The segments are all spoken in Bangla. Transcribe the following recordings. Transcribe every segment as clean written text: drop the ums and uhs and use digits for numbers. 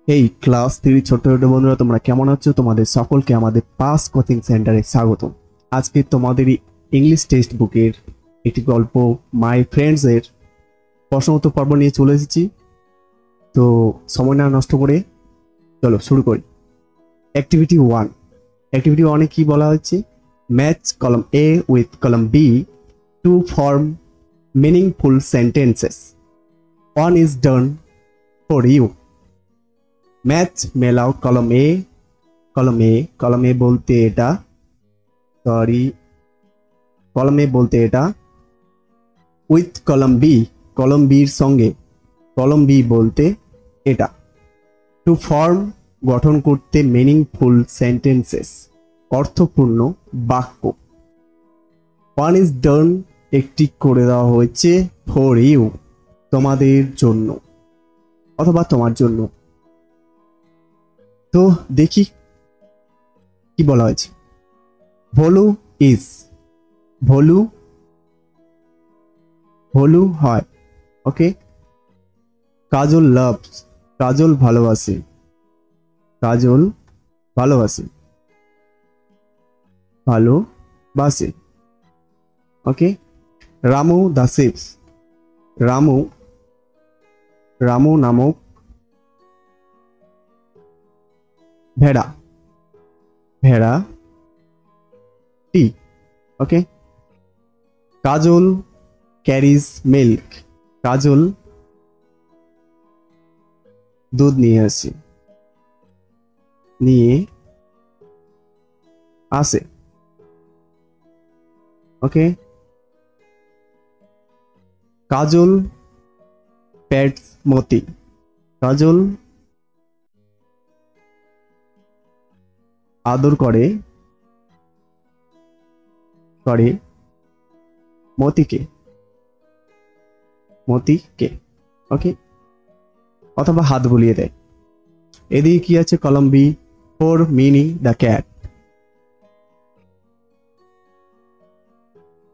এই ক্লাস 3 ছোট ছোট বন্ধুরা, তোমরা কেমন আছো? তোমাদের সকলকে আমাদের পাস কোচিং সেন্টারে স্বাগত। আজকে তোমাদেরই ইংলিশ টেক্সট বুকের একটি গল্প মাই ফ্রেন্ডস এর প্রশ্নোত্তর পর্ব নিয়ে চলে এসেছি। তো সময় না নষ্ট করে চলো শুরু করি। অ্যাক্টিভিটি 1। অ্যাক্টিভিটি 1 এ কি বলা হয়েছে? Match column A with column B to form meaningful sentences. One is done for you. Match মেলাও কলম এ, কলম এ বলতে এটা, কলম এ বলতে এটা, উইথ কলম বির সঙ্গে, কলম বি বলতে এটা। টু ফর্ম গঠন করতে মিনিংফুল সেন্টেন্সেস অর্থপূর্ণ বাক্য। ওয়ান ইজ ডান একটি করে দেওয়া হয়েছে, ফর ইউ তোমাদের জন্য অথবা তোমার জন্য। তো দেখি কি বলা হয়েছে। ভলু ইজ, ভলু হয়। ওকে। কাজল লাভস, কাজল ভালোবাসে, ভালোবাসে। ওকে। রামু দা শিপস, রামু নামক ভেড়াটি। ওকে। কাজল ক্যারিজ মিল্ক, কাজল দুধ নিয়ে আসে। ওকে। কাজল পেটস মতি, কাজল আদর করে মতিকে। ওকে। অথবা হাত বুলিয়ে দেয়। এদিকে কি আছে? Column B, for mini the cat,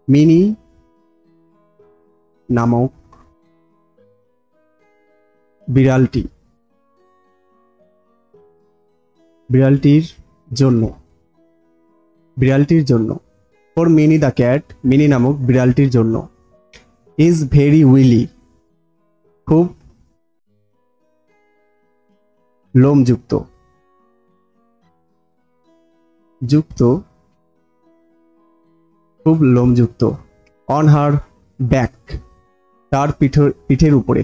Minnie নামক বিড়ালটির জন্য। For mini the cat, Minnie নামক বিড়ালটির জন্য। ইজ ভেরি উইলি, খুব লোমযুক্ত, খুব লোমযুক্ত। অন হার ব্যাক, তার পিঠের উপরে।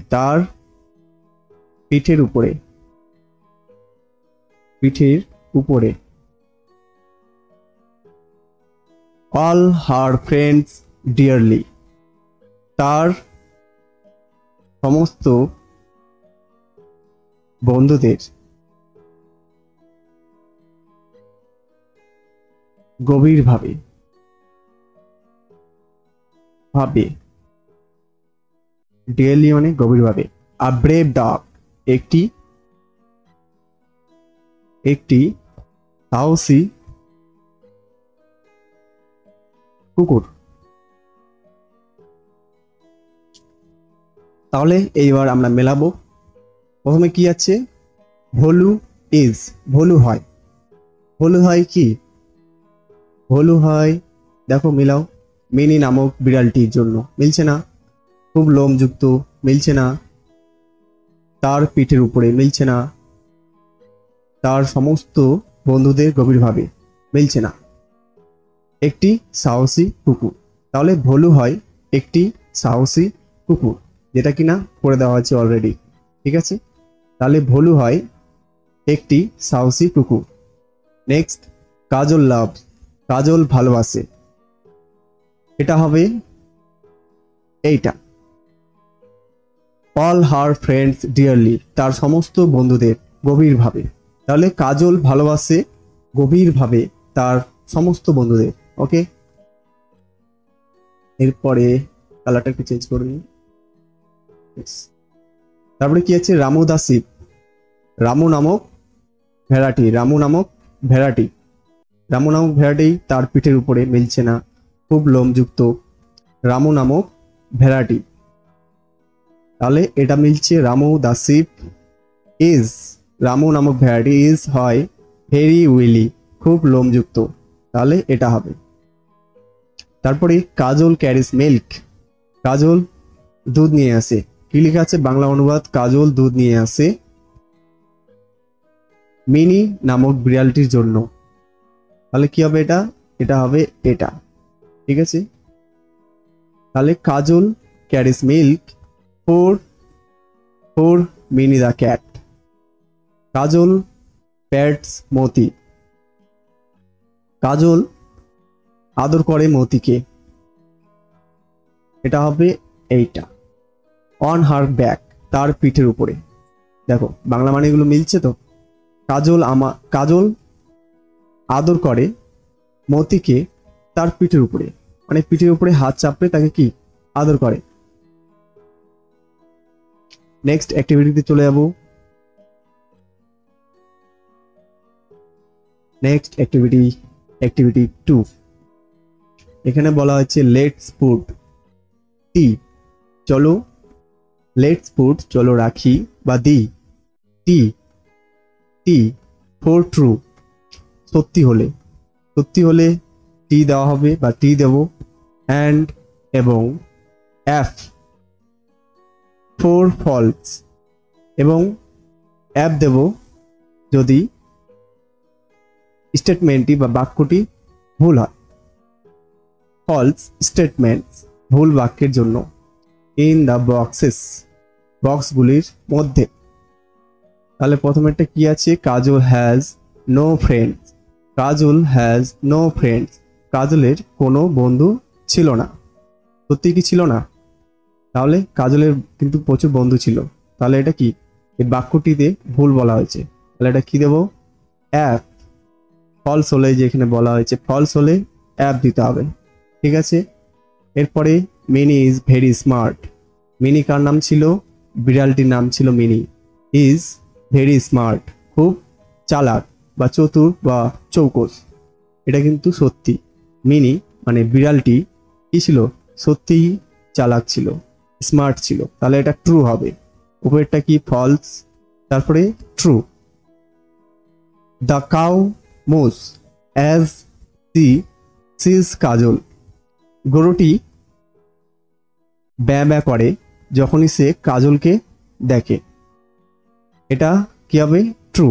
অল হার ফ্রেন্ডস ডিয়ারলি, তার সমস্ত বন্ধুদের গভীরভাবে ডিয়ারলি মানে গভীরভাবে। আ ব্রেভ ডগ, একটি সাহসী কুকুর। তাহলে এইবার আমরা মেলাবো। প্রথমে কি আছে? ভলু ইজ, ভলু হয় কি? ভলু হয়, দেখো মিলাও, মিনি নামক বিড়ালটির জন্য, মিলছে না। খুব লোমযুক্ত, মিলছে না। তার পিঠের উপরে, মিলছে না। তার সমস্ত বন্ধুদের গভীরভাবে, মিলছে না। একটি সাহসী কুকুর। তাহলে ভলু হয় একটি সাহসী কুকুর, যেটা কিনা করে দেওয়া হয়েছে অলরেডি। ঠিক আছে। তাহলে ভলু হয় একটি সাহসী কুকুর। নেক্সট, কাজল লাভ, কাজল ভালোবাসে। এটা হবে এইটা। অল হার ফ্রেন্ডস ডিয়ারলি, তার সমস্ত বন্ধুদের গভীরভাবে। তাহলে কাজল ভালোবাসে গভীরভাবে তার সমস্ত বন্ধুদের। ওকে। এরপরে কালারটা একটু চেঞ্জ করে নিই। তারপরে কি আছে? রামু দা শিপ, রামু নামক ভেড়াটি তার পিঠের উপরে, মিলছে না। খুব লোমযুক্ত, রামু নামক ভেড়াটি। তাহলে এটা মিলছে রামু দা শিপ ইজ রামু নামক ভ্যারাইটি ইজ হয় ভেরি উইলি, খুব লোমযুক্ত, তাহলে এটা হবে। তারপরে কাজল ক্যারিস মিল্ক, কাজল দুধ নিয়ে আসে। কি লেখা আছে বাংলা অনুবাদ? কাজল দুধ নিয়ে আসে মিনি নামক বিড়ালটির জন্য। তাহলে কি হবে এটা? এটা হবে এটা। ঠিক আছে, তাহলে Kajal carries milk for for mini the cat. Kajal pats Moti, Kajal আদর করে মতিকে, এটা হবে এইটা। অন হার ব্যাক, তার পিঠের উপরে। দেখো বাংলা মানেগুলো মিলছে তো। কাজল আদর করে মতিকে তার পিঠের উপরে, মানে পিঠের উপরে হাত চাপড়ে তাকে কি আদর করে। নেক্সট অ্যাক্টিভিটিতে চলে যাব। Next activity 2। এখানে বলা হচ্ছে লেটস পুট টি, চলো লেটস পুট চলো রাখি, বা দি টি টি ফর ট্রু, সত্যি হলে টি দেওয়া হবে বা টি দেব। অ্যান্ড এবং এফ ফর ফলস, এবং অ্যাপ দেব যদি স্টেটমেন্টটি বা বাক্যটি ভুল হয়। ফলস স্টেটমেন্টস, ভুল বাক্যের জন্য। ইন দ্য বক্সেস, বক্সগুলির মধ্যে। তাহলে প্রথমেরটা কি আছে? Kajal has no friends, Kajal has no friends, কাজলের কোনো বন্ধু ছিল না। সত্যি কি ছিল না? তাহলে কাজলের কিন্তু প্রচুর বন্ধু ছিল। তাহলে এটা কি? এই বাক্যটিতে ভুল বলা হয়েছে। তাহলে এটা কি দেব? অ্যাপ। ফলস হলে, যে এখানে বলা হয়েছে ফলস হলে অ্যাপ দিতে হবে। ঠিক আছে, এরপরে Mini is very smart. Mini কার নাম ছিল? বিড়ালটির নাম ছিল মিনি। ইজ ভেরি স্মার্ট, খুব চালাক বা চতুর বা চৌকস। এটা কিন্তু সত্যি। মিনি মানে বিড়ালটি কি ছিল? সত্যিই চালাক ছিল, স্মার্ট ছিল। তাহলে এটা ট্রু হবে। উপরেরটা কি? ফলস, তারপরে ট্রু। দ্য কাউ মোস অ্যাজ সিজ কাজল, গরুটি ব্যা ব্যা করে যখনই সে কাজলকে দেখে। এটা কি হবে? ট্রু।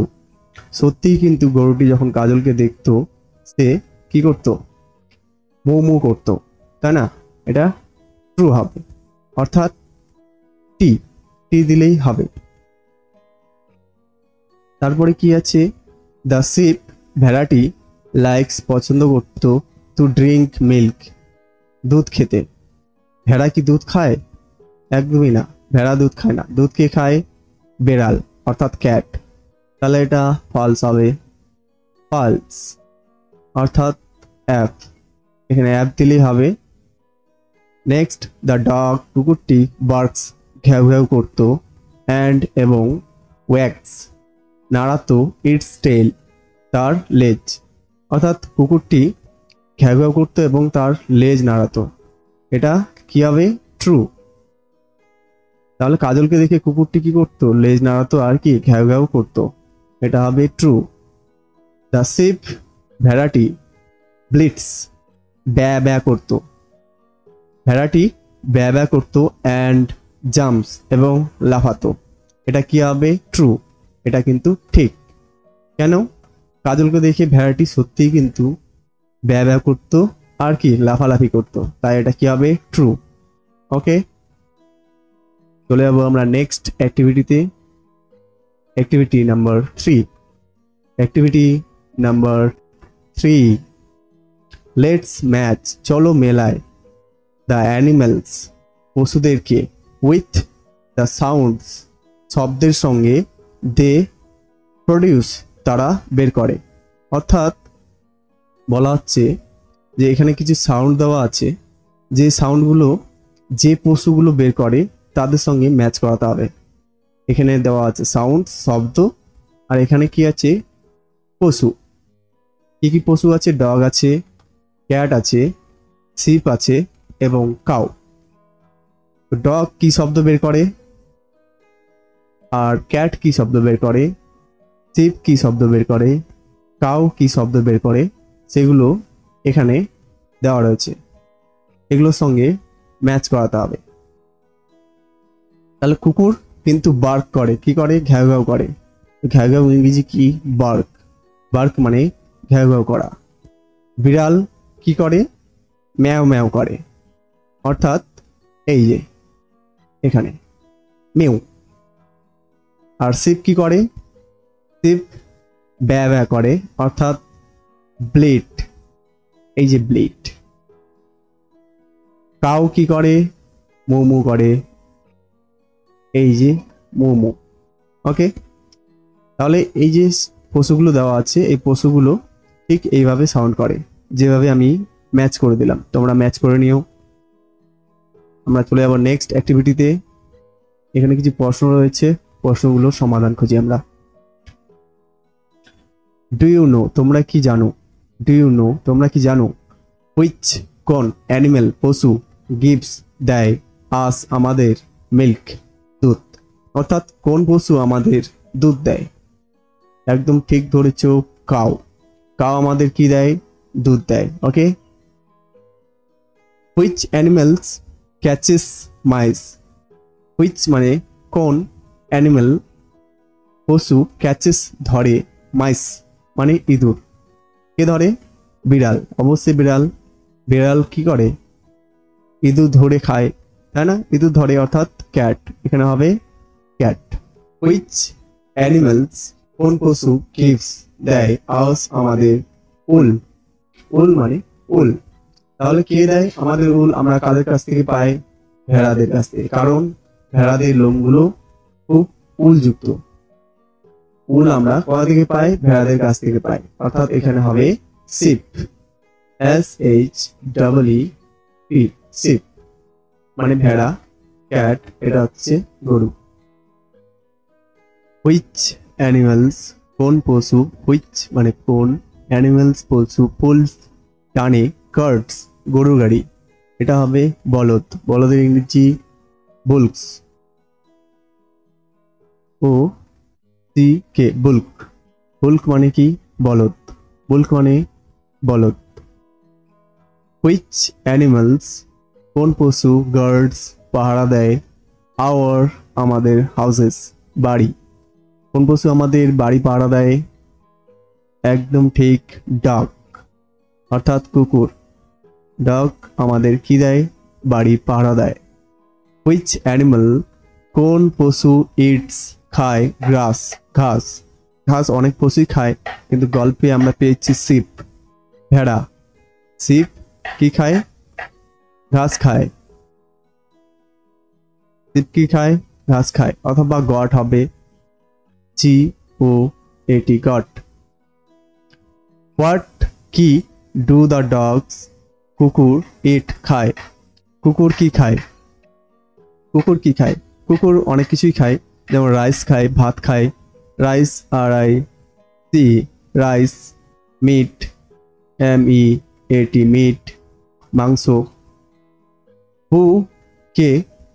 সত্যি কিন্তু গরুটি যখন কাজলকে দেখতো সে কি করতো? মৌ মৌ করতো, তাই না? এটা ট্রু হবে, অর্থাৎ টি টি দিলেই হবে। তারপরে কি আছে? দ্য শিপ ভেড়াটি লাইকস পছন্দ করতো টু ড্রিঙ্ক মিল্ক, দুধ খেতে। ভেড়া কি দুধ খায়? একদমই না, ভেড়া দুধ খায় না। দুধ কে খায়? বেড়াল, অর্থাৎ ক্যাট। তাহলে এটা ফলস হবে, ফলস, অর্থাৎ অ্যাপ। এখানে অ্যাপ দিলেই হবে। নেক্সট, দ্য ডগ কুকুরটি বার্কস ঘ্যাউ ঘ্যাউ করতো, অ্যান্ড এবং ওয়াক্স নাড়াতো ইটস টেল, তার লেজ। অর্থাৎ কুকুরটি ঘ্যাউ ঘ্যাউ করতো এবং তার লেজ নাড়াতো। এটা কি হবে? ট্রু। তাহলে কাজলকে দেখে কুকুরটি কি করতো? লেজ নাড়াতো আর কি ঘ্যাউ ঘ্যাউ করতো। এটা হবে ট্রু। দ্য শিপ ভেড়াটি ব্লিটস ব্যা ব্যা করতো, ভেড়াটি ব্যা ব্যা করতো, অ্যান্ড জাম্পস এবং লাফাতো। এটা কি হবে? ট্রু। এটা কিন্তু ঠিক। কেন? কাজলকে দেখে ভেড়াটি সত্যিই কিন্তু ব্যা ব্যা করতো আর কি লাফালাফি করতো, তাই এটা কি হবে? ট্রু। ওকে, চলে যাবো আমরা নেক্সট অ্যাক্টিভিটিতে। Activity number 3। Activity number 3, let's match, চলো মেলায়, দ্য অ্যানিমেলস পশুদেরকে, উইথ দ্য সাউন্ডস শব্দের সঙ্গে, দে প্রডিউস তারা বের করে। অর্থাৎ বলা হচ্ছে যে এখানে কিছু সাউন্ড দেওয়া আছে, যে সাউন্ডগুলো যে পশুগুলো বের করে তাদের সঙ্গে ম্যাচ করাতে হবে। এখানে দেওয়া আছে সাউন্ড, শব্দ, আর এখানে কি আছে? পশু। কি কি পশু আছে? ডগ আছে, ক্যাট আছে, শিপ আছে এবং কাউ। ডগ কি শব্দ বের করে? আর ক্যাট কি শব্দ বের করে? শিপ কি শব্দ বের করে, কাউ কি শব্দ বের করে, সেগুলো এখানে দেওয়া রয়েছে। এগুলোর সঙ্গে ম্যাচ করাতে হবে। তাহলে কুকুর কিন্তু বার্ক করে, কি করে, ঘ্যাও ঘ্যাও করে। ঘ্যাও ঘ্যাও ইংরেজি কি, বার্ক। বার্ক মানে ঘ্যাও ঘ্যাও করা। বিড়াল কি করে, ম্যাও ম্যাও করে, অর্থাৎ এই যে এখানে মেউ। আর শিপ কি করে, শিপ ব্যা ব্যা করে, অর্থাৎ ব্লেড, এই যে ব্লেড। কাউ কি করে, মোমো করে, এই যে মোমো। ওকে, তাহলে এই যে পশুগুলো দেওয়া আছে, এই পশুগুলো ঠিক এইভাবে সাউন্ড করে, যেভাবে আমি ম্যাচ করে দিলাম। তোমরা ম্যাচ করে নিও। আমরা চলে যাবো নেক্সট অ্যাক্টিভিটিতে। এখানে কিছু প্রশ্ন রয়েছে, প্রশ্নগুলোর সমাধান খুঁজি আমরা। ডু ইউ নো, তোমরা কি জানো, ডু ইউ নো, তোমরা কি জানো, হুইচ কোন অ্যানিমেল পশু গিভস দেয় আস আমাদের মিল্ক দুধ, অর্থাৎ কোন পশু আমাদের দুধ দেয়। একদম ঠিক ধরেছ, কাউ। কাউ আমাদের কি দেয়, দুধ দেয়। ওকে, হুইচ অ্যানিমেলস ক্যাচেস মাইস, হুইচ মানে কোন, অ্যানিমেল পশু, ক্যাচেস ধরে, মাইস মানে ইঁদুর। কে ধরে, বিড়াল, অবশ্যই বিড়াল। বিড়াল কি করে, ইঁদুর ধরে খায়, তাই না, ইঁদুর ধরে, অর্থাৎ ক্যাট, এখানে হবে ক্যাট। হুইচ অ্যানিমেলস, কোন পশু, গিভস দেয় আস আমাদের উল, উল মানে উল। তাহলে কে দেয় আমাদের উল, আমরা কাদের কাছ থেকে পাই, ভেড়াদের কাছ থেকে, কারণ ভেড়াদের লোমগুলো খুব উলযুক্ত। উল আমরা কোথা থেকে পাই, ভেড়াদের কাছ থেকে পাই, অর্থাৎ এখানে হবে শিপ, SHEEP, শিপ মানে ভেড়া, ক্যাট এটা হচ্ছে গরু। হুইচ অ্যানিমালস, কোন পশু, হুইচ মানে কোন, অ্যানিমালস পশু, পুলস টানে, কার্টস গরু গাড়ি, এটা হবে বলদ। বলদের ইংরেজি বুলকস, ও সি কে, বুলক। বুলক মানে কি, বলদ, বুলক মানে বলদ। হুইচ অ্যানিমালস, কোন পশু, গার্ডস পাহারা দেয়, আওয়ার আমাদের হাউসেস বাড়ি, কোন পশু আমাদের বাড়ি পাহারা দেয়, একদম ঠিক, ডগ অর্থাৎ কুকুর। ডগ আমাদের কি দেয়, বাড়ি পাহারা দেয়। হুইচ অ্যানিমাল, কোন পশু, ইটস খায়, গ্রাস ঘাস। ঘাস অনেক পশুই খায়, কিন্তু গল্পে আমরা পেয়েছি শিপ, ভেড়া। শিপ কি খায়, ঘাস খায়। শিপ কি খায়, ঘাস খায়, অথবা গট হবে, GOAT, গট। হোয়াট কি ডু দ্য ডগস, কুকুর ইট খায়। কুকুর কি খায়, কুকুর কি খায়, কুকুর অনেক কিছুই খায়, যেমন রাইস খায়, ভাত খায়, rice RIC rice, meat MEAT meat মাংস। হু কে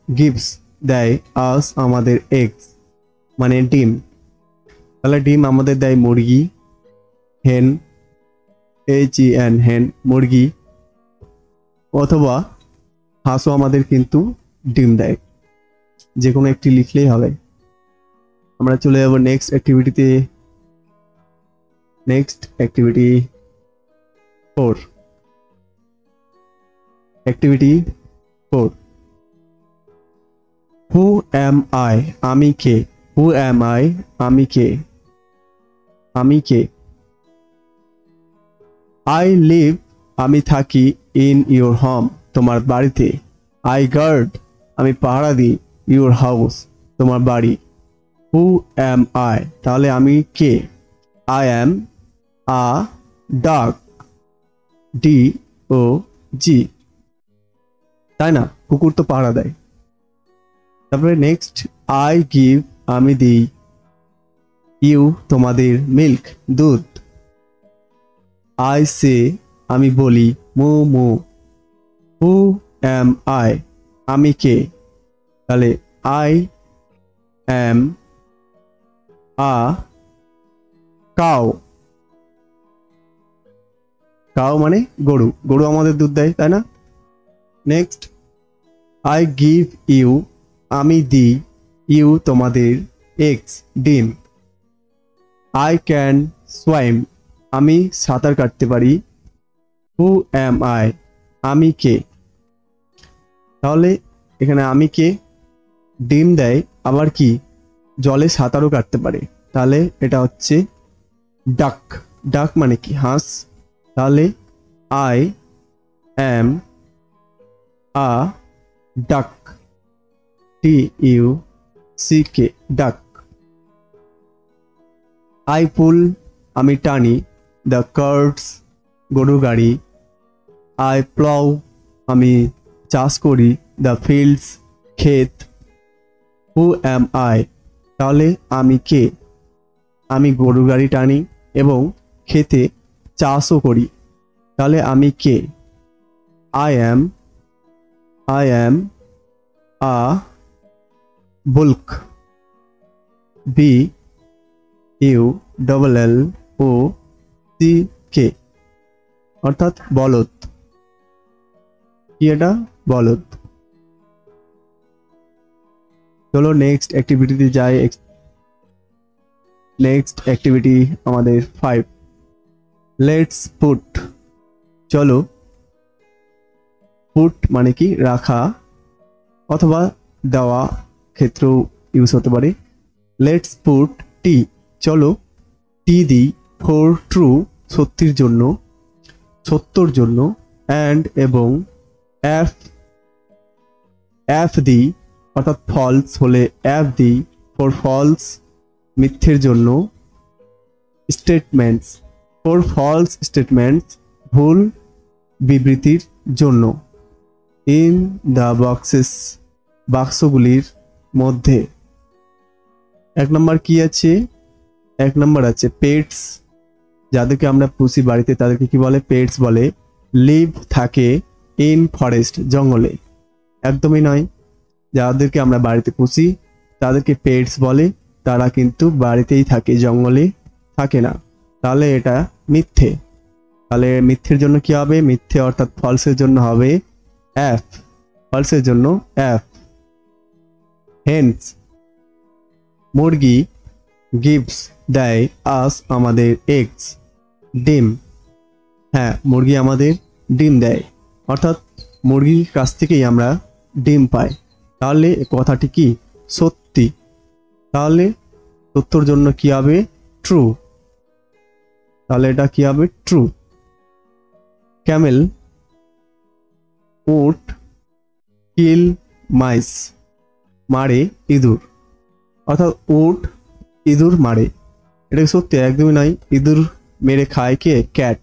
গিভস দেয় আস আমাদের এগস মানে ডিম। তাহলে ডিম আমাদের দেয় মুরগি, হেন, HEN হেন মুরগি, অথবা হাঁসও আমাদের কিন্তু ডিম দেয়। যে কোনো একটি লিখলেই হবে। আমরা চলে যাব নেক্সট অ্যাক্টিভিটিতে। Next activity 4, activity 4, who am I, আমি কে, হু অ্যাম আই, আমি কে, আমি কে। আই লিভ, আমি থাকি, ইন ইউর হোম, তোমার বাড়িতে। আই গার্ড, আমি পাহারা দিই, ইউর হাউস, তোমার বাড়ি। হু অ্যাম আই, তাহলে আমি কে, I am a dog, DOG, তাই না, কুকুর তো পাহারা দেয়। তারপরে নেক্সট, আই গিভ, আমি দিই, ইউ তোমাদের, মিল্ক দুধ। আই সে, আমি বলি, মো মো। হু অ্যাম আই, আমি কে, তাহলে I am a cow, cow মানে গরু, গরু আমাদের দুধ দেয়, তাই না? নেক্সট, আই গিভ ইউ, আমি দিই, ইউ তোমাদের, এগস ডিম। আই ক্যান সোয়াইম, আমি সাঁতার কাটতে পারি। হু অ্যাম আই, আমি কে? তাহলে এখানে আমি কে ডিম দেয়, আবার কি জলে সাঁতারও কাটতে পারে, তাহলে এটা হচ্ছে ডাক। ডাক মানে কি হাঁস, তাহলে আই অ্যাম আ ডাক, DUCK ডাক। আই পুল, আমি টানি, দ্য কার্টস গরুর গাড়ি। আই প্লাউ, আমি চাষ করি, দ্য ফিল্ডস ক্ষেত। হু অ্যাম আই, তাহলে আমি কে? আমি গরুর গাড়ি টানি এবং ক্ষেতে চাষও করি, তাহলে আমি কে? I am a bullock, BULLOCK, অর্থাৎ বলদ। কি এটা? বলদ। চলো নেক্সট অ্যাক্টিভিটিতে যাই। নেক্সট অ্যাক্টিভিটি আমাদের 5, লেটস পুট। চলো, পুট মানে কি রাখা অথবা দেওয়া ক্ষেত্রেও ইউজ হতে পারে। লেটস পুট টি, চলো টি দিই, ফর ট্রু সত্যির জন্য, সত্যর জন্য, অ্যান্ড এবং, এফ দিই অর্থাৎ ফলস হলে এফ দিই, ফর ফলস মিথ্যের জন্য, স্টেটমেন্টস ফর ফলস স্টেটমেন্টস ভুল বিবৃতির জন্য, ইন দ্য বক্সেস বাক্সগুলির মধ্যে। 1 নম্বর কি আছে? 1 নম্বর আছে পেটস, যাদেরকে আমরা পুষি বাড়িতে তাদেরকে কি বলে? পেটস বলে। লিভ থাকে, ইন ফরেস্ট জঙ্গলে, একদমই নয়। যাদেরকে আমরা বাড়িতে পুষি তাদেরকে পেটস বলে, তারা কিন্তু বাড়িতেই থাকে, জঙ্গলে থাকে না, তাহলে এটা মিথ্যে। তাহলে মিথ্যের জন্য কি হবে? মিথ্যে অর্থাৎ ফলসের জন্য হবে এফ, ফলসের জন্য এফ। হেন্স মুরগি, গিভস দেয়, আস আমাদের, এগস ডিম। হ্যাঁ, মুরগি আমাদের ডিম দেয়, অর্থাৎ মুরগির কাছ থেকেই আমরা ডিম পাই, তাহলে কথাটি কি? সত্যি। তাহলে সত্যর জন্য কি হবে? ট্রু, তাহলে এটা কি হবে? ট্রু। ক্যামেল উট কিল মাইস, মারে ইঁদুর, অর্থাৎ উট ইঁদুর মারে, এটা সত্যি? একদমই নয়। ইঁদুর মেরে খায় কে? ক্যাট,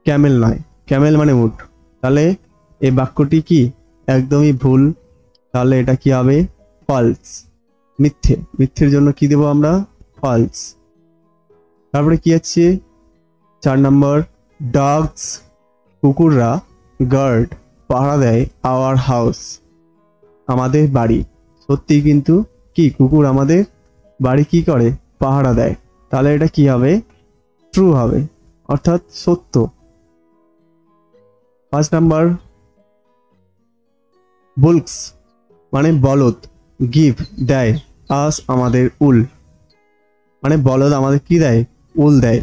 ক্যামেল নয়। ক্যামেল মানে উট, তাহলে এই বাক্যটি কি? একদমই ভুল, তাহলে এটা কি হবে? ফলস, মিথ্যে। মিথ্যের জন্য কি দেব আমরা? ফলস। তারপরে কি আছে 4 নম্বর, ডগস কুকুররা, গার্ড পাহারা দেয়, আওয়ার হাউস আমাদের বাড়ি। সত্যি কিন্তু কি? কুকুর আমাদের বাড়ি কি করে? পাহারা দেয়, তাহলে এটা কি হবে? ট্রু হবে, অর্থাৎ সত্য। 5 নাম্বার, বুলকস মানে বলদ, গিভ দেয়, আস আমাদের, উল মানে বলদ আমাদের কি দেয়? উল দেয়,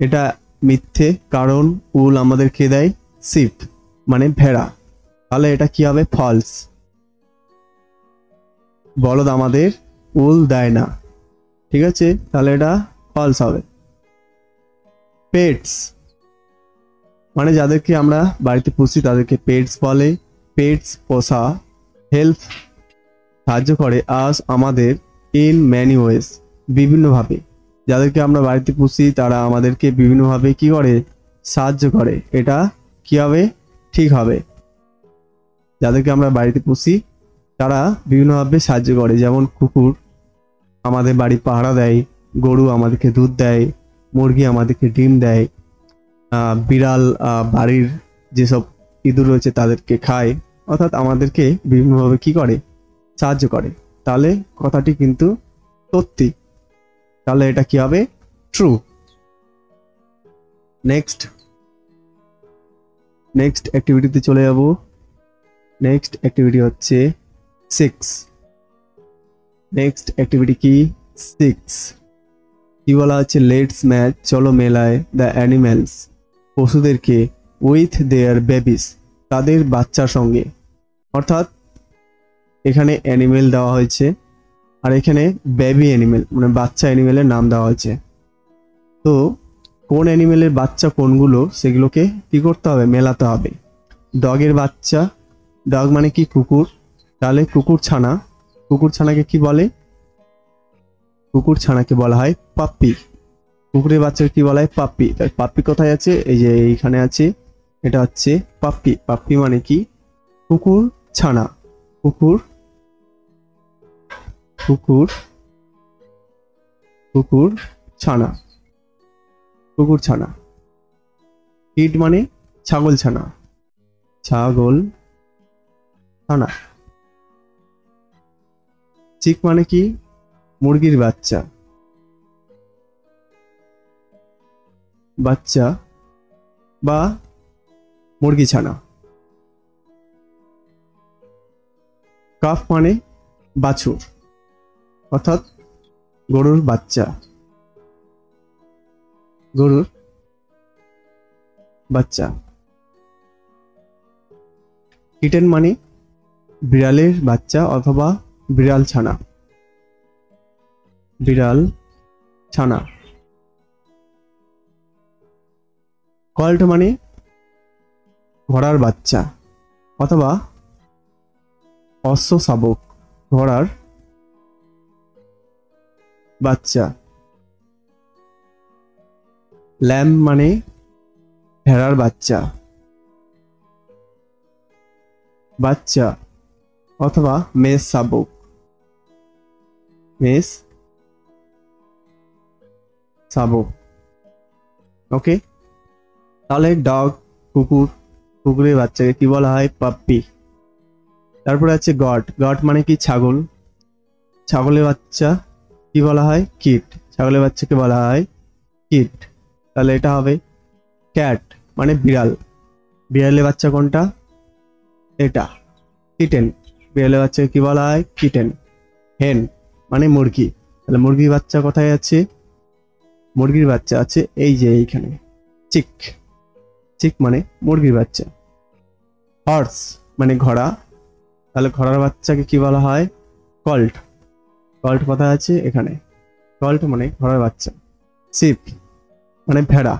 এটা মিথ্যে, কারণ উল আমাদের কে দেয়? শিপ মানে ভেড়া, তাহলে এটা কি হবে? ফলস। বলদ আমাদের উল দেয় না, ঠিক আছে, তাহলে এটা ফলস হবে। পেটস মানে যাদেরকে আমরা বাড়িতে পুষি তাদেরকে পেটস বলে। পেটস পোষা, হেল্প সাহায্য করে, আস আমাদের, ইন ম্যানি ওয়েজ বিভিন্নভাবে। যাদেরকে আমরা বাড়িতে পুষি তারা আমাদেরকে বিভিন্নভাবে কি করে? সাহায্য করে, এটা কি হবে? ঠিক হবে। যাদেরকে আমরা বাড়িতে পুষি তারা বিভিন্নভাবে সাহায্য করে, যেমন কুকুর আমাদের বাড়ি পাহারা দেয়, গরু আমাদেরকে দুধ দেয়, মুরগি আমাদেরকে ডিম দেয়, বিড়াল বাড়ির যেসব ইঁদুর রয়েছে তাদেরকে খায়, অর্থাৎ আমাদেরকে বিভিন্নভাবে কি করে? সাহায্য করে, তাহলে কথাটি কিন্তু সত্যি, তাহলে এটা কি হবে? ট্রু। নেক্সট অ্যাক্টিভিটিতে চলে যাব। নেক্সট অ্যাক্টিভিটি হচ্ছে 6। নেক্সট অ্যাক্টিভিটি কি? 6 কি বলা হচ্ছে? লেটস ম্যাচ, চলো মেলায়, দ্য অ্যানিমেলস, পশুদেরকে, উইথ দেয়ার বেবিস, তাদের বাচ্চার সঙ্গে। অর্থাৎ এখানে অ্যানিমেল দেওয়া হয়েছে আর এখানে বেবি অ্যানিমেল মানে বাচ্চা অ্যানিমেলের নাম দেওয়া হয়েছে। তো কোন অ্যানিমেলের বাচ্চা কোনগুলো সেগুলোকে কি করতে হবে? মেলাতে হবে। ডগের বাচ্চা, ডগ মানে কি? কুকুর, তাহলে কুকুর ছানা, কুকুর ছানাকে কি বলে? কুকুর ছানাকে বলা হয় পাপ্পি। কুকুরের বাচ্চাকে কি বলা হয়? পাপ্পি। তাই পাপ্পি কোথায় আছে? এই যে এইখানে আছে, এটা হচ্ছে পাপ্পি। পাপ্পি মানে কি? কুকুর ছানা। কুকুর ছানা, কুকুর ছানা। কিড মানে ছাগল ছানা, ছাগল ছানা। চিক মানে কি? মুরগির বাচ্চা, বাচ্চা বা মুরগি ছানা। কাফ মানে বাছুর, অর্থাৎ গরুর বাচ্চা, গরুর বাচ্চা। কিটেন মানে বিড়ালের বাচ্চা অথবা বিড়াল ছানা, বিড়াল ছানা। কল্ট মানে ঘোড়ার বাচ্চা অথবা অশ্ব শাবক, ঘোড়ার বাচ্চা। ল্যাম্ব মানে ভেড়ার বাচ্চা, বাচ্চা অথবা মেষ শাবক, মেষ শাবক। ওকে, তাহলে ডগ কুকুর, কুকুরের বাচ্চাকে কি বলা হয়? পাপ্পি। তারপরে আছে গট। গট মানে কি? ছাগল, ছাগলের বাচ্চা কি বলা হয়? কিট, ছাগলের বাচ্চাকে বলা হয় কিট। তাহলে এটা হবে ক্যাট মানে বিড়াল, বিড়ালের বাচ্চা কোনটা? এটা কিটেন, বিড়ালের বাচ্চাকে কি বলা হয়? কিটেন। হেন মানে মুরগি, তাহলে মুরগির বাচ্চা কোথায় আছে? মুরগির বাচ্চা আছে এই যে এইখানে। চিক, চিক মানে মুরগির বাচ্চা। হর্স মানে ঘোড়া, তাহলে ঘোড়ার বাচ্চাকে কি বলা হয়? কল্ট, কল্ট কোথায় আছে? এখানে। কল্ট মানে ঘোড়ার বাচ্চা। শিপ মানে ভেড়া,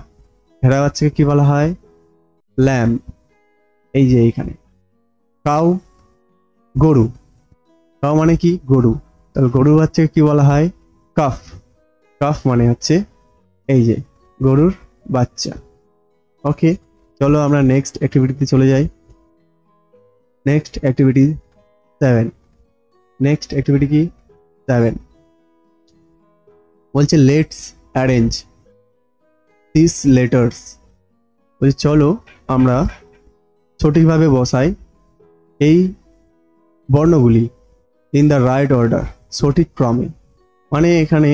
ভেড়া বাচ্চাকে কি বলা হয়? ল্যাম্ব, এই যে এইখানে। কাউ গরু, কাউ মানে কি? গরু, তাহলে গরুর বাচ্চাকে কি বলা হয়? কাফ, কাফ মানে হচ্ছে এই যে গরুর বাচ্চা। ওকে, চলো আমরা নেক্সট অ্যাক্টিভিটিতে চলে যাই। Next activity 7। নেক্সট অ্যাক্টিভিটি কি? 7 বলছে লেটস অ্যারেঞ্জ দিস লেটার্স। বলছে চলো আমরা সঠিকভাবে বসাই এই বর্ণগুলি ইন দ্য রাইট অর্ডার, সঠিক ক্রমে। মানে এখানে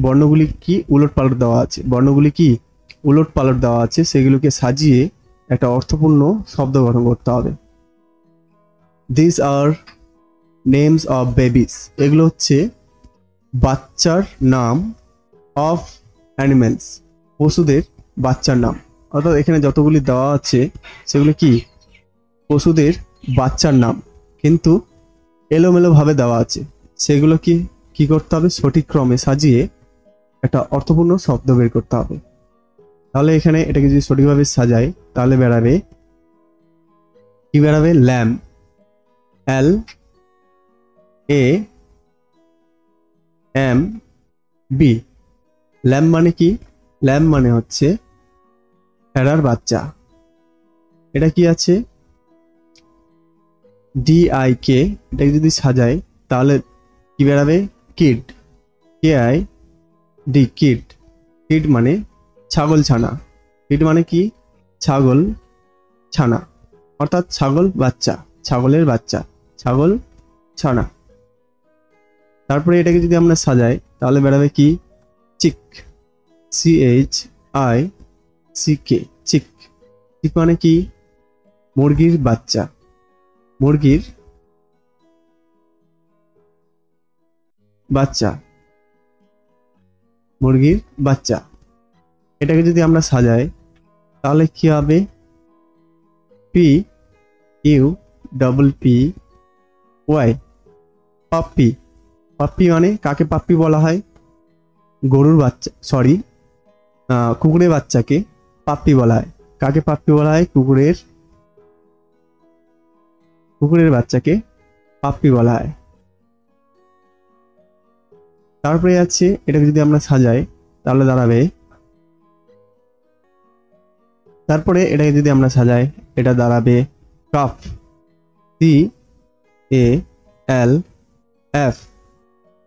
বর্ণগুলি কি উলট পালট দেওয়া আছে, বর্ণগুলি কি উলট পালট দেওয়া আছে, সেগুলোকে সাজিয়ে একটা অর্থপূর্ণ শব্দ গঠন করতে হবে। This are names of babies, এগুলো হচ্ছে বাচ্চার নাম। অফ অ্যানিমেলস, পশুদের বাচ্চার নাম। অর্থাৎ এখানে যতগুলি দেওয়া আছে সেগুলো কি পশুদের বাচ্চার নাম, কিন্তু এলোমেলো ভাবে দেওয়া আছে। সেগুলো কি করতে হবে? সঠিক ক্রমে সাজিয়ে একটা অর্থপূর্ণ শব্দ বের করতে হবে। তাহলে এখানে এটাকে যদি সঠিকভাবে সাজাই তাহলে বেরাবে কি? বেরাবে ল্যাম্ব, LAMB। ল্যাম্ব মানে কি? ল্যাম্ব মানে হচ্ছে ভেড়ার বাচ্চা। এটা কি আছে? DIK, এটাকে যদি সাজাই তাহলে কি বেরাবে? Kid, KID, kid. কিড মানে ছাগল ছানা, কিড মানে কি? ছাগল ছানা, অর্থাৎ ছাগল বাচ্চা, ছাগলের বাচ্চা, ছাগল ছানা। তারপরে এটাকে যদি আমরা সাজাই তাহলে বেরাবে কি? চিক, CHICK, চিক। চিক মানে কি? মুরগির বাচ্চা, মুরগির বাচ্চা, মুরগির বাচ্চা। এটাকে যদি আমরা সাজাই তাহলে কি হবে? PUPPY, puppy. পাপ্পি মানে কাকে পাপ্পি বলা হয়? গরুর বাচ্চা, সরি, কুকুরের বাচ্চাকে পাপ্পি বলা হয়। কাকে পাপ্পি বলা হয়? কুকুরের বাচ্চাকে পাপ্পি বলা হয়। তারপরে আছে, এটাকে যদি আমরা সাজাই তাহলে দাঁড়াবে, তারপরে এটাকে যদি আমরা সাজাই এটা দাঁড়াবে কাফ, CALF,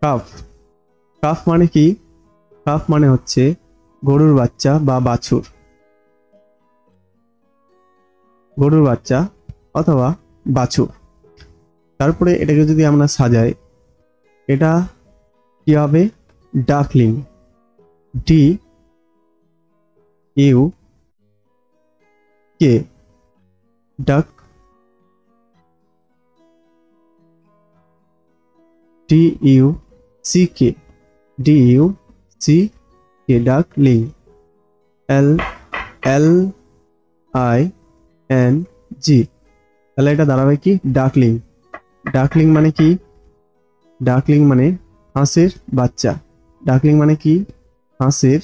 কাফ। কাফ মানে কি? কাফ মানে হচ্ছে গরুর বাচ্চা বা বাছুর, গরুর বাচ্চা অথবা বাছুর। তারপরে এটাকে যদি আমরা সাজাই এটা কি হবে? ডাকলিং, DUK, ডাক, DUCK, ডাকলিং, LING। তাহলে এটা দাঁড়াবে কি? ডাকলিং। ডাকলিং মানে কি? ডাকলিং মানে হাঁসের বাচ্চা। ডাকলিং মানে কি? হাঁসের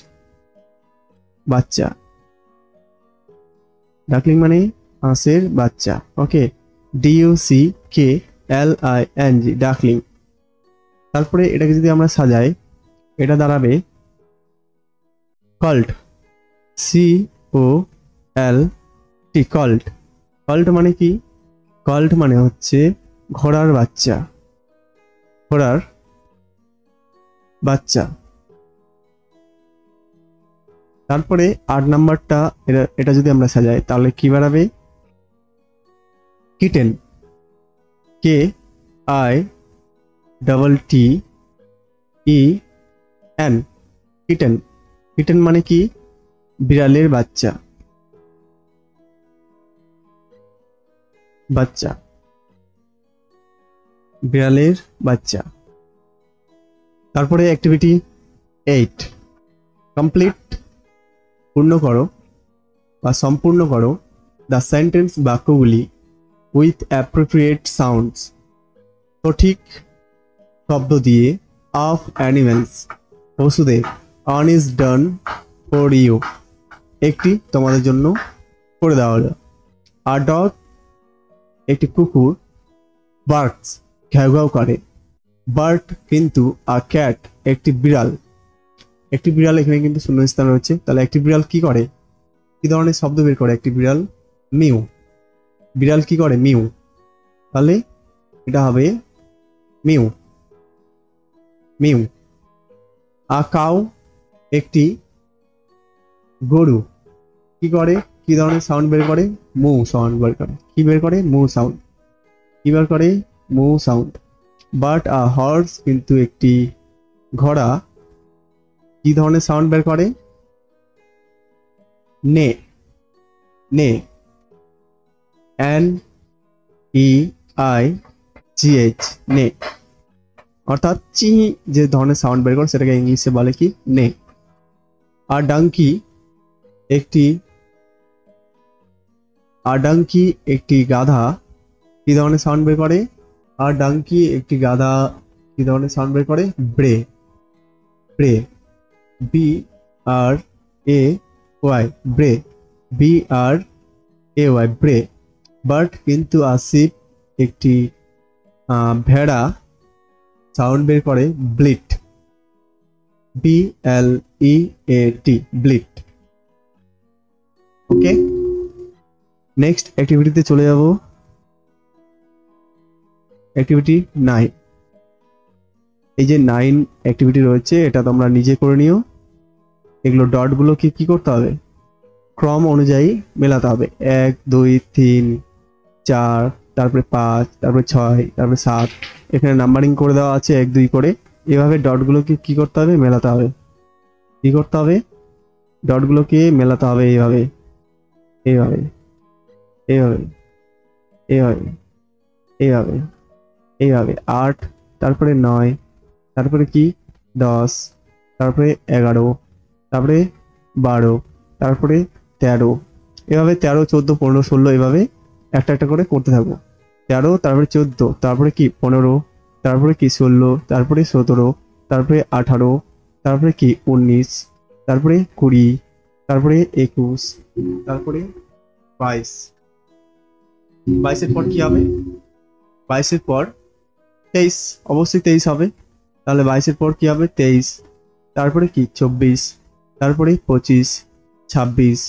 বাচ্চা। ডাকলিং মানে হাঁসের বাচ্চা। ওকে, DUCKLING, ডাকলিং। তারপরে এটাকে যদি আমরা সাজাই এটা দাঁড়াবে কল্ট, COLT, কল্ট। কল্ট মানে কি? কল্ট মানে হচ্ছে ঘোড়ার বাচ্চা, ঘোড়ার বাচ্চা। তারপরে 8 নাম্বারটা, এটা যদি আমরা সাজাই তাহলে কি বাড়াবে? Kitten, KITTEN, kitten. কিটেন মানে কি? বিড়ালের বাচ্চা, বাচ্চা, বিড়ালের বাচ্চা। তারপরে অ্যাক্টিভিটি 8, কমপ্লিট, পূর্ণ করো বা সম্পূর্ণ করো দ্য সেন্টেন্স, বাক্যগুলি উইথ অ্যাপ্রোপ্রিয়েট সাউন্ডস, সঠিক শব্দ দিয়ে, অফ অ্যানিমেলস, পশুদের, one is done for you, একটি তোমাদের জন্য করে দেওয়া হলো। আ ডগ, একটি কুকুর, বার্ডস, ঘ্যাও ঘ্যাও করে, বার্ড কিন্তু, আ ক্যাট, একটি বিড়াল। একটি বিড়াল, এখানে কিন্তু শূন্যস্থান রয়েছে। তাহলে একটি বিড়াল কি করে? কি ধরনের শব্দ বের করে? একটি বিড়াল মিউ, বিড়াল কি করে? মিউ। তাহলে এটা হবে মিউ, মিউ। আ কাউ, একটি গরু কি করে? কি ধরনের সাউন্ড বের করে? মু সাউন্ড বের করে। কি বের করে? মু সাউন্ড। কি বের করে? মু সাউন্ড। বাট আ হর্স, কিন্তু একটি ঘোড়া কি ধরনের সাউন্ড বের করে? নে, নে, NEIGH, নে। অর্থাৎ চি যে ধরনের সাউন্ড বের করে সেটাকে ইংলিশে বলে কি? নে। আর ডাঙ্কি, একটি গাধা কি ধরনের সাউন্ড বের করে? আর ডাঙ্কি, একটি গাধা কি ধরনের সাউন্ড বের করে? ব্রে, ব্রে, BRAY, ব্রে, BRAY, ব্রে। বাট কিন্তু আসিফ, একটি ভেড়া সাউন্ড বের করে ব্লিট, BLEAT, ব্লিট। ওকে, নেক্সট অ্যাক্টিভিটিতে চলে যাব। অ্যাক্টিভিটি 9। এই যে 9 অ্যাক্টিভিটি রয়েছে এটা তোমরা নিজে করে নিও। এগুলো ডটগুলোকে কি করতে হবে? ক্রম অনুযায়ী মেলাতে হবে। 1 2 3 4, তারপরে 5, তারপরে 6, তারপরে 7। এখানে নাম্বারিং করে দেওয়া আছে 1 2 করে। এভাবে ডটগুলোকে কি করতে হবে? মেলাতে হবে। কি করতে হবে, ডটগুলোকে মেলাতে হবে এইভাবে এইভাবে এইভাবে এইভাবে এইভাবে এইভাবে 8, তারপরে 9, তারপরে কি 10, তারপরে 11, তারপরে 12, তারপরে 13, এভাবে 13, 14, 15, 16 এভাবে একটা একটা করে করতে থাকবো। 13, তারপরে 14, তারপরে কি 15, তারপরে কি 16, তারপরে 17, তারপরে 18, তারপরে কি 19, তারপরে 20, তারপরে 21, তারপরে 22। 22-এর পর কি হবে, 22-এর পর 23, অবশ্যই 23 হবে। তাহলে 22-এর পর কি হবে 23, তারপরে কি 24, তারপরে 25, 26,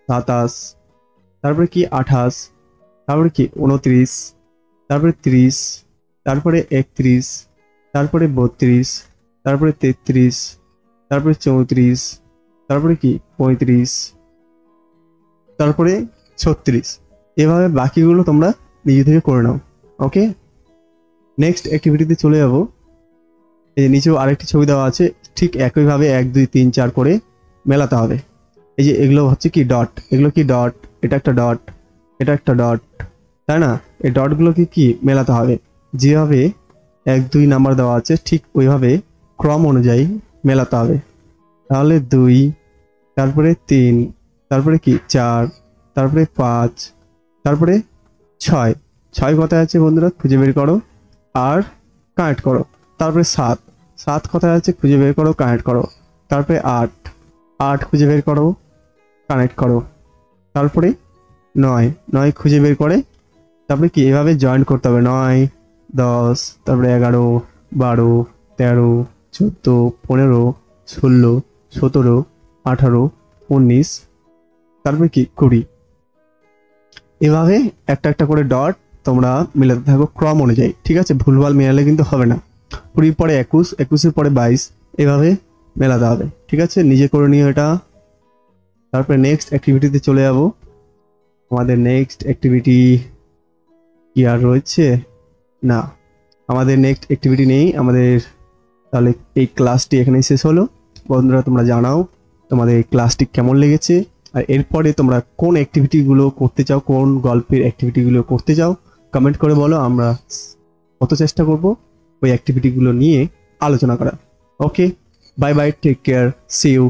27, তারপরে কি 28, তারপরে কি 29, তারপরে 30, তারপরে 31, তারপরে 32, তারপরে 33, তারপরে 34, তারপরে কি 35, তারপরে 36। এভাবে বাকিগুলো তোমরা নিজে থেকে করে নাও। ওকে, নেক্সট অ্যাক্টিভিটিতে চলে যাবো। এই যে নিচেও আরেকটি ছবি দেওয়া আছে, ঠিক একইভাবে 1, 2, 3, 4 করে মেলাতে হবে। এই যে এগুলো হচ্ছে কি ডট, এগুলো কি ডট, এটা একটা ডট, এটা একটা ডট, তাই না? এই ডটগুলোকে কি মেলাতে হবে, যেভাবে 1, 2 নাম্বার দেওয়া আছে ঠিক ওইভাবে ক্রম অনুযায়ী মেলাতে হবে। তাহলে 2, তারপরে 3, তারপরে কি 4, তারপরে 5, তারপরে 6, 6 কথায় আছে বন্ধুরা খুঁজে বের করো আর কানেক্ট করো। তারপরে 7, 7 কথায় আছে খুঁজে বের করো কানেক্ট করো। তারপরে 8, 8 খুঁজে বের করো কানেক্ট করো। তারপরে 9, 9 খুঁজে বের করে তারপরে কি এভাবে জয়েন করতে হবে, 9, 10, তারপরে 11, 12, 13, 14, 15, 16, 17, 18, 19, তারপরে কি 20। এভাবে একটা একটা করে ডট তোমরা মেলাতে থাকো ক্রম অনুযায়ী, ঠিক আছে? ভুলভাল মেলালে কিন্তু হবে না। 20 পরে 21, 21-এর পরে 22, এভাবে মেলাতে হবে, ঠিক আছে? নিজে করে নিও এটা। তারপরে নেক্সট অ্যাক্টিভিটিতে চলে যাব। আমাদের নেক্সট অ্যাক্টিভিটি কি আর রয়েছে? না, আমাদের নেক্সট অ্যাক্টিভিটি নেই আমাদের। তাহলে এই ক্লাসটি এখানেই শেষ হলো। বন্ধুরা তোমরা জানাও তোমাদের এই ক্লাসটি কেমন লেগেছে, আর এরপরে তোমরা কোন অ্যাক্টিভিটিগুলো করতে চাও, কোন গল্পের অ্যাক্টিভিটিগুলো করতে চাও কমেন্ট করে বলো। আমরা কত চেষ্টা করব ওই অ্যাক্টিভিটিগুলো নিয়ে আলোচনা করা। Okay, bye bye, take care, see you.